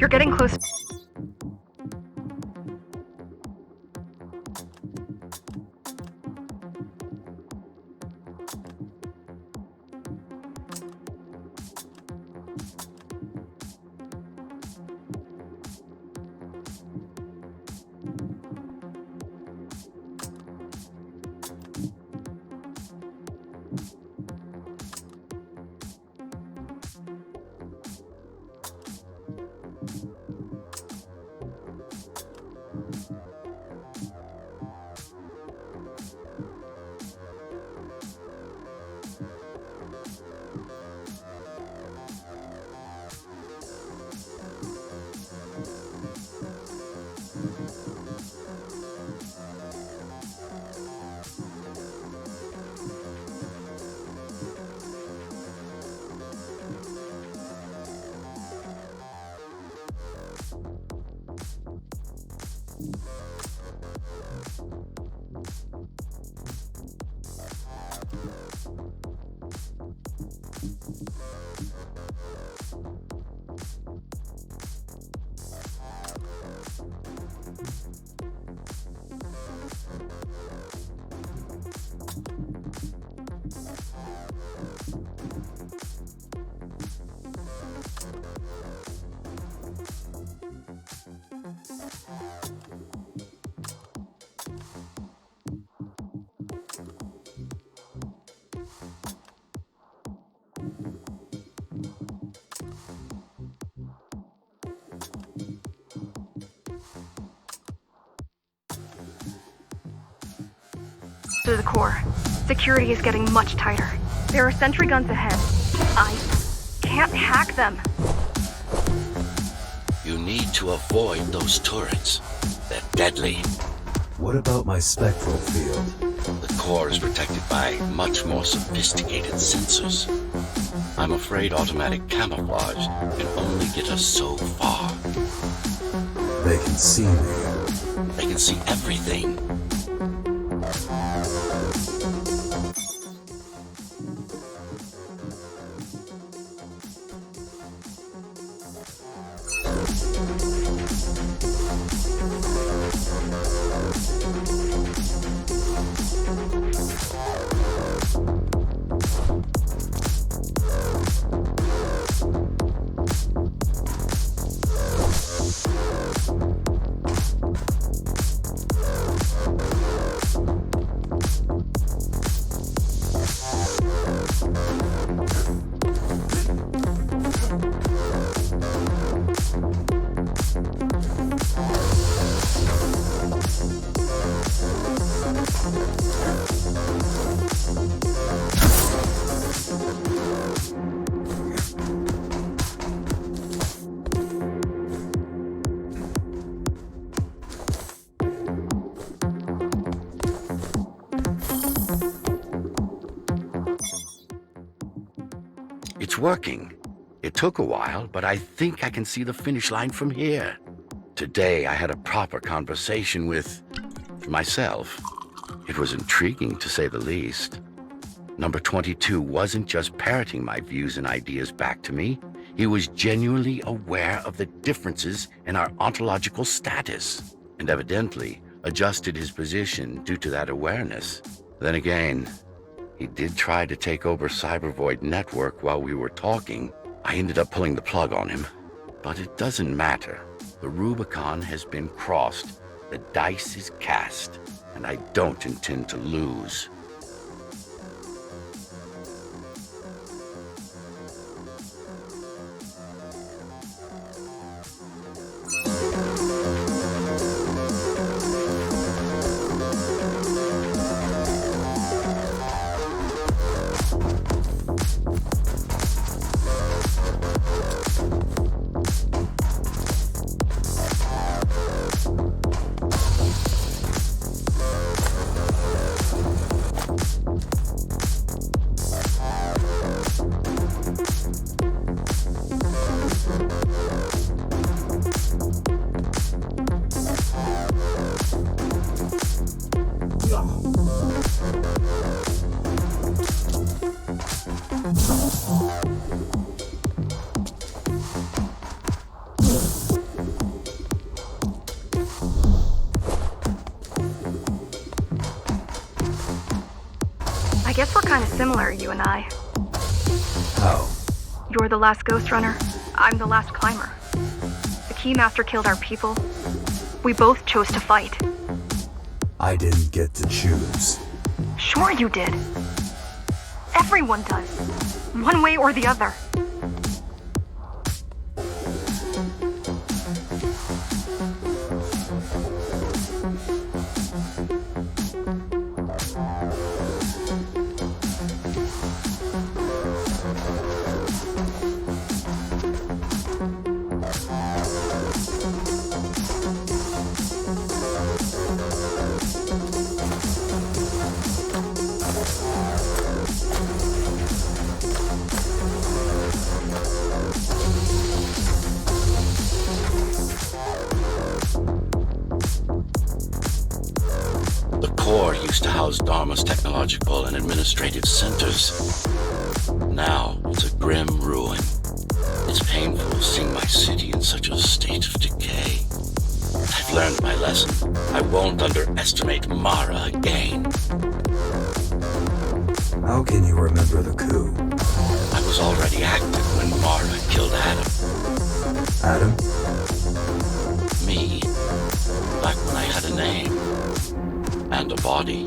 You're getting close. To the core. Security is getting much tighter. There are sentry guns ahead. I can't hack them. You need to avoid those turrets. They're deadly. What about my spectral field? The core is protected by much more sophisticated sensors. I'm afraid automatic camouflage can only get us so far. They can see me. They can see everything. It's working. It took a while, but I think I can see the finish line from here. Today I had a proper conversation with myself. It was intriguing, to say the least. Number 22 wasn't just parroting my views and ideas back to me. He was genuinely aware of the differences in our ontological status, and evidently adjusted his position due to that awareness. Then again, he did try to take over Cybervoid Network while we were talking. I ended up pulling the plug on him. But it doesn't matter. The Rubicon has been crossed. The dice is cast, and I don't intend to lose. kind of similar, you and I. How? You're the last Ghostrunner. I'm the last climber. The Keymaster killed our people. We both chose to fight. I didn't get to choose. Sure you did. Everyone does. One way or the other. The core used to house Dharma's technological and administrative centers. Now it's a grim ruin. It's painful seeing my city in such a state of decay. I've learned my lesson. I won't underestimate Mara again. How can you remember the coup? I was already active when Mara killed Adam. Adam? Me. Back when I had a name. And a body.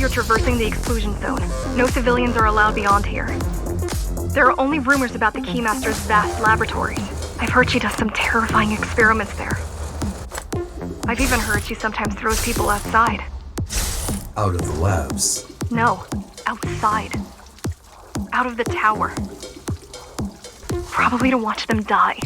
you're traversing the exclusion zone. No civilians are allowed beyond here. There are only rumors about the Keymaster's vast laboratories. I've heard she does some terrifying experiments there. I've even heard she sometimes throws people outside. Out of the labs. No, outside. Out of the tower. Probably to watch them die.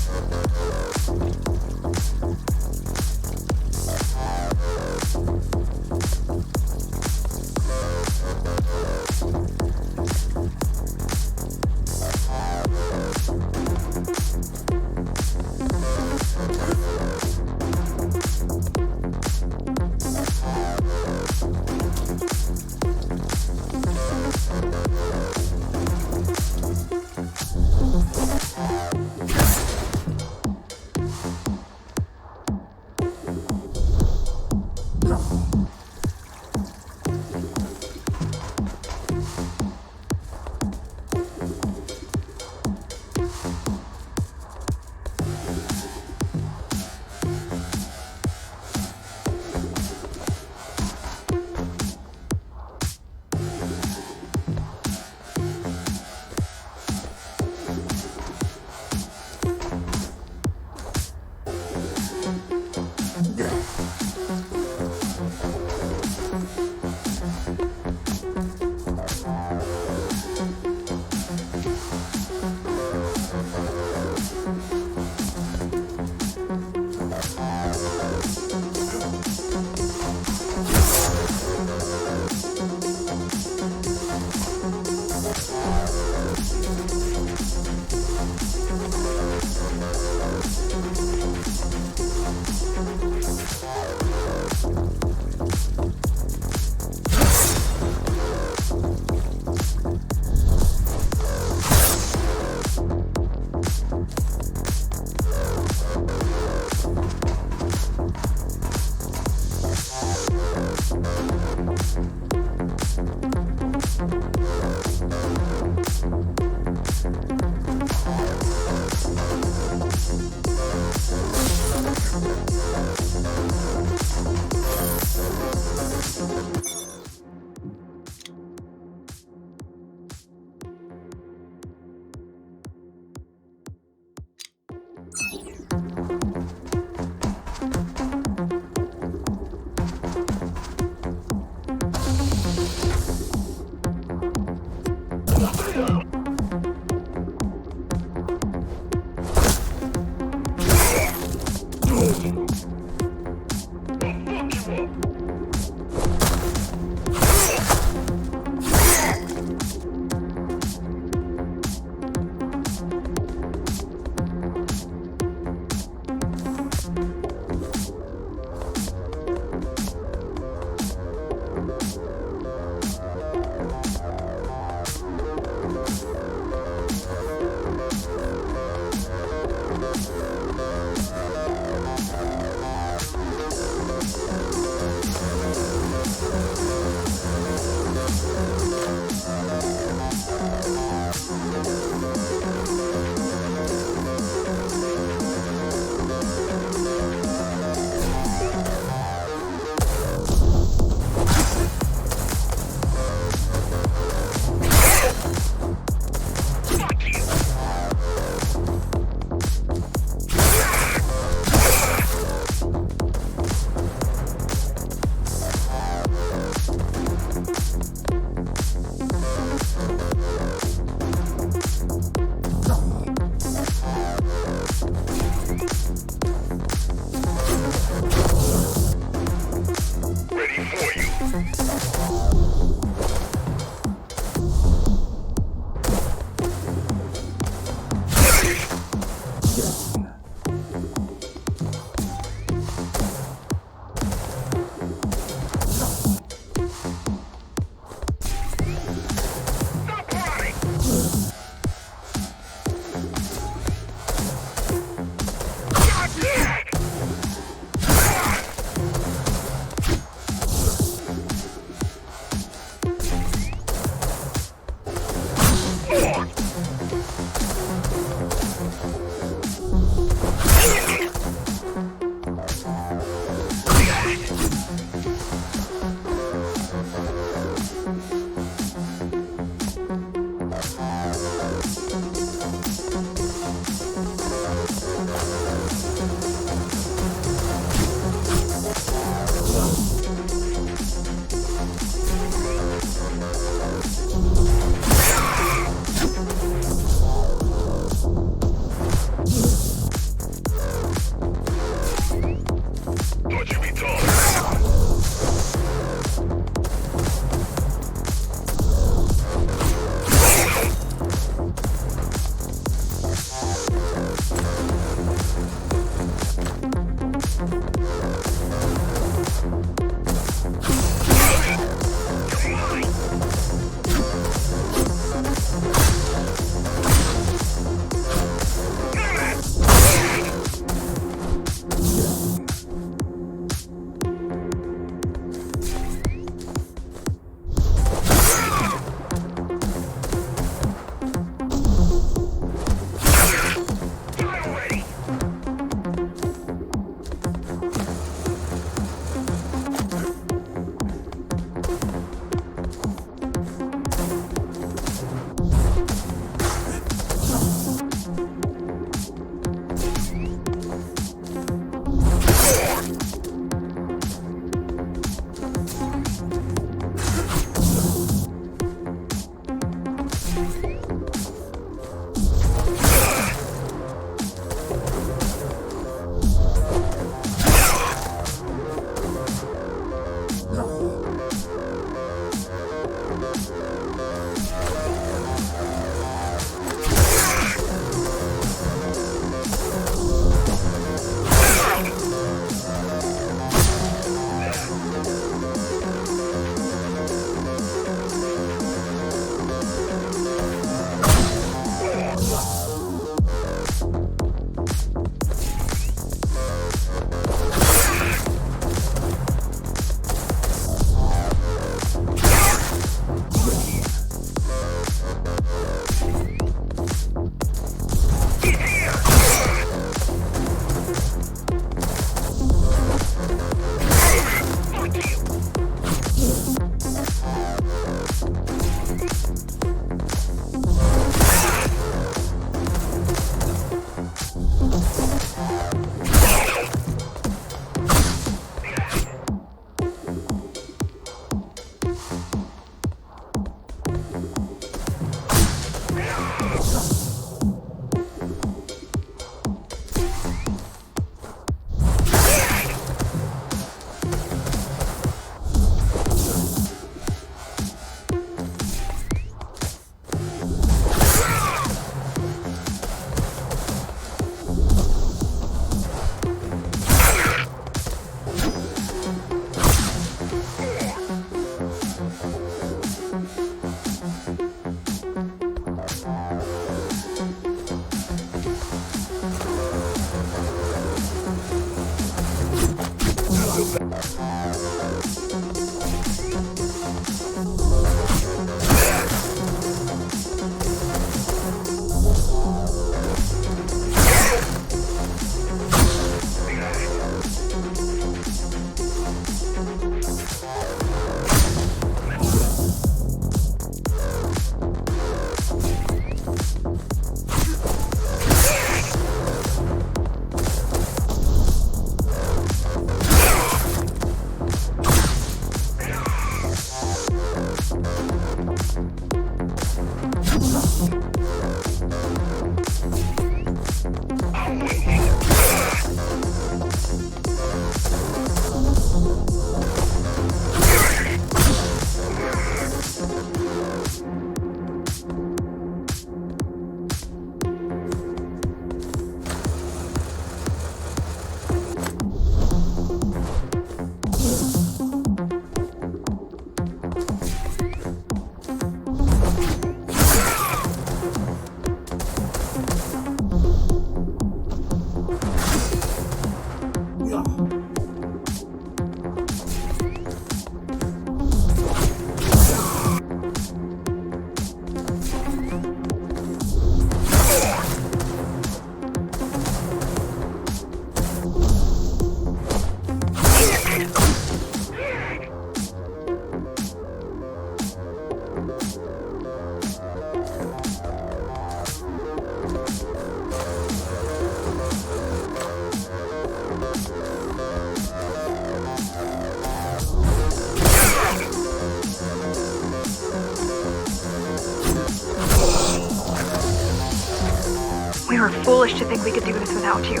We were foolish to think we could do this without you.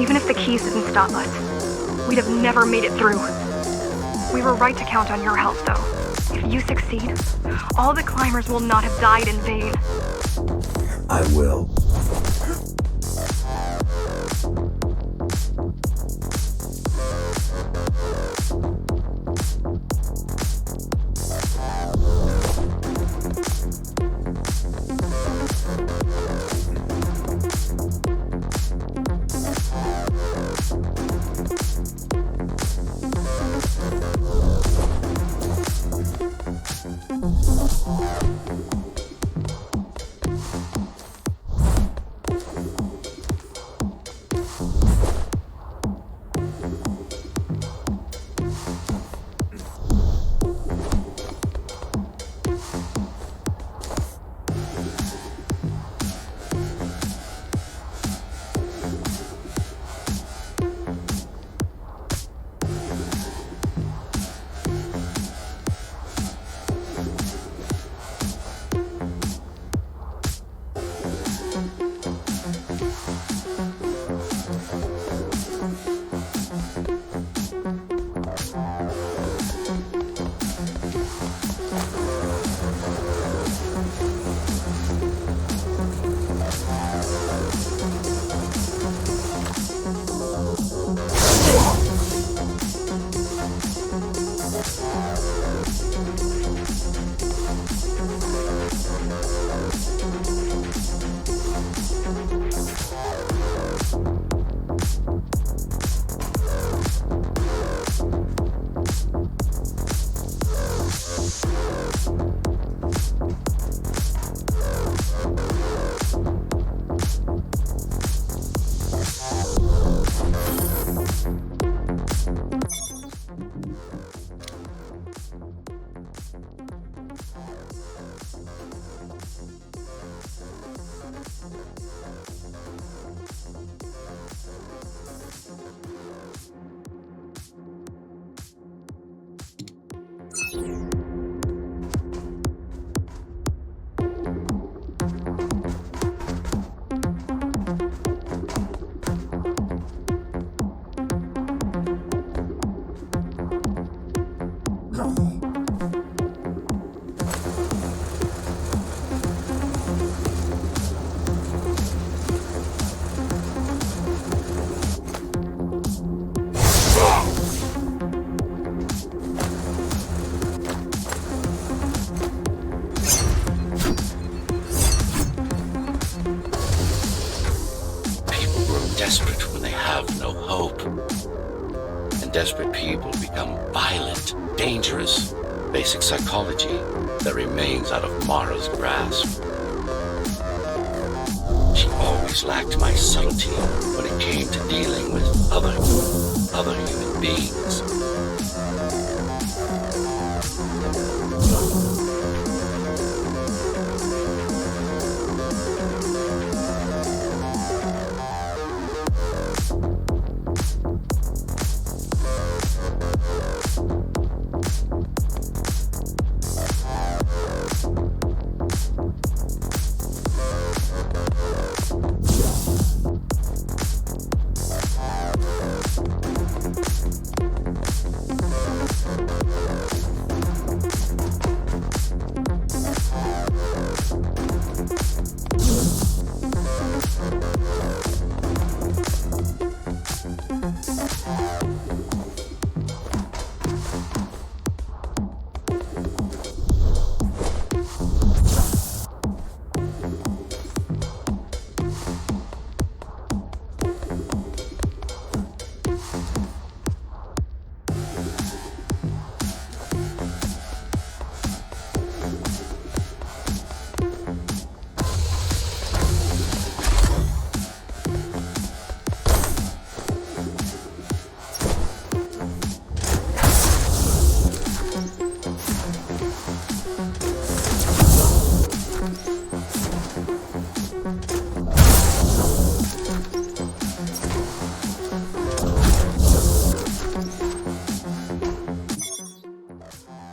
Even if the keys didn't stop us, we'd have never made it through. We were right to count on your help, though. If you succeed, all the climbers will not have died in vain. I will. and desperate people become violent, dangerous. Basic psychology that remains out of Mara's grasp. She always lacked my subtlety when it came to dealing with other human beings.